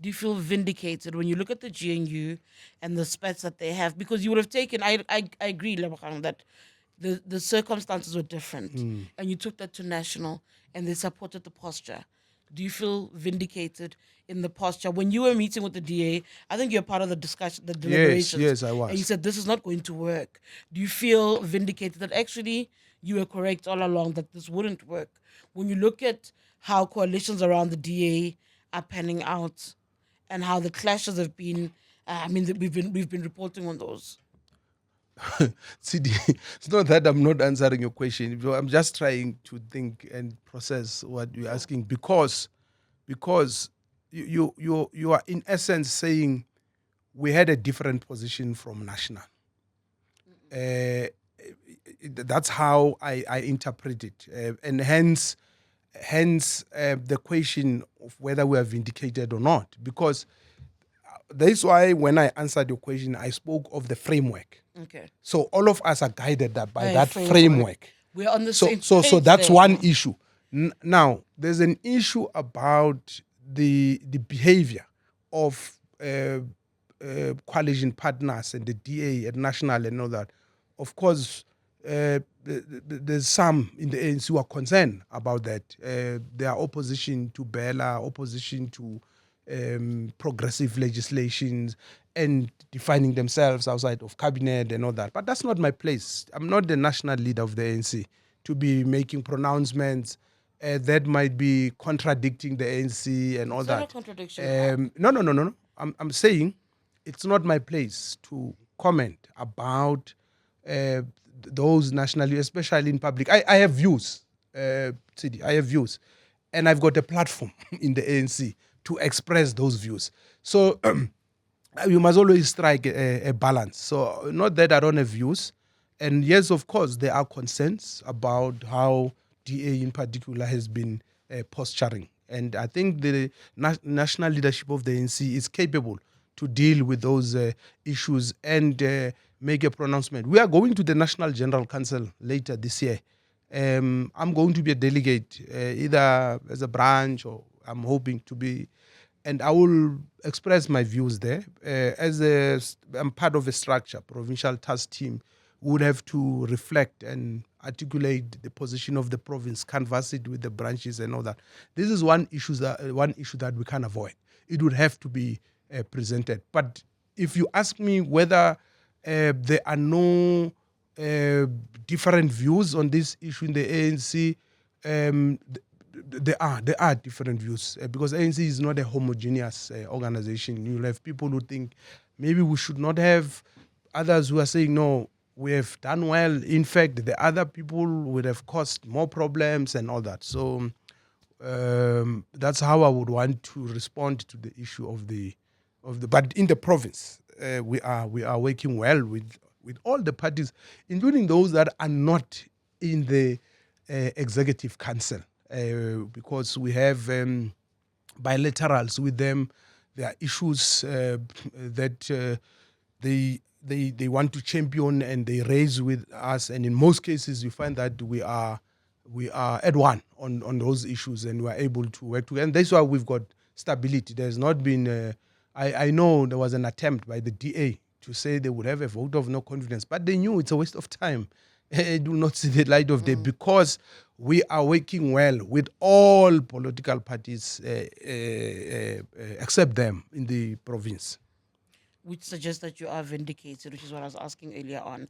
do you feel vindicated when you look at the GNU and the spets that they have? Because you would have taken, I agree, Lebogang, that the circumstances were different, and you took that to national, and they supported the posture. Do you feel vindicated in the posture when you were meeting with the DA? I think you're part of the discussion, the deliberations. Yes, I was. And you said this is not going to work. Do you feel vindicated that actually you were correct all along that this wouldn't work? When you look at how coalitions around the DA are panning out, and how the clashes have been, we've been reporting on those. Tshidi, it's not that I'm not answering your question. I'm just trying to think and process what you're asking because you are in essence saying we had a different position from national. That's how I interpret it, and hence the question of whether we are vindicated or not. Because that's why when I answered your question, I spoke of the framework. Okay. So all of us are guided by that framework. We're on the same page. So that's there. one issue. Now, there's an issue about the behavior of coalition partners and the DA at national and all that. Of course, there's some in the ANC who are concerned about that. They are opposition to Bella, opposition to progressive legislations, and defining themselves outside of cabinet and all that. But that's not my place. I'm not the national leader of the ANC to be making pronouncements that might be contradicting the ANC and all It's that. not a contradiction. No. I'm saying it's not my place to comment about those nationally, especially in public. I have views, Tshidi, I have views. And I've got a platform in the ANC to express those views. So you must always strike a balance. So not that I don't have views. And yes, of course, there are concerns about how DA in particular has been posturing. And I think the national leadership of the ANC is capable to deal with those issues and make a pronouncement. We are going to the National General Council later this year. I'm going to be a delegate, either as a branch or I'm hoping to be, and I will express my views there. I'm part of a structure, provincial task team, would have to reflect and articulate the position of the province, canvass it with the branches and all that. This is one issue that we can't avoid. It would have to be presented. But if you ask me whether there are no different views on this issue in the ANC, there are different views because ANC is not a homogeneous organization. You'll have people who think maybe we should not have, others who are saying no, we have done well. In fact, the other people would have caused more problems and all that. So that's how I would want to respond to the issue of the. But in the province, we are working well with all the parties, including those that are not in the executive council, because we have bilaterals with them. There are issues that they want to champion and they raise with us, and in most cases you find that we are at one on those issues and we are able to work together. And that's why we've got stability. There's not been I know there was an attempt by the DA to say they would have a vote of no confidence, but they knew it's a waste of time. It will not see the light of day because we are working well with all political parties except them in the province. Which suggests that you are vindicated, which is what I was asking earlier on.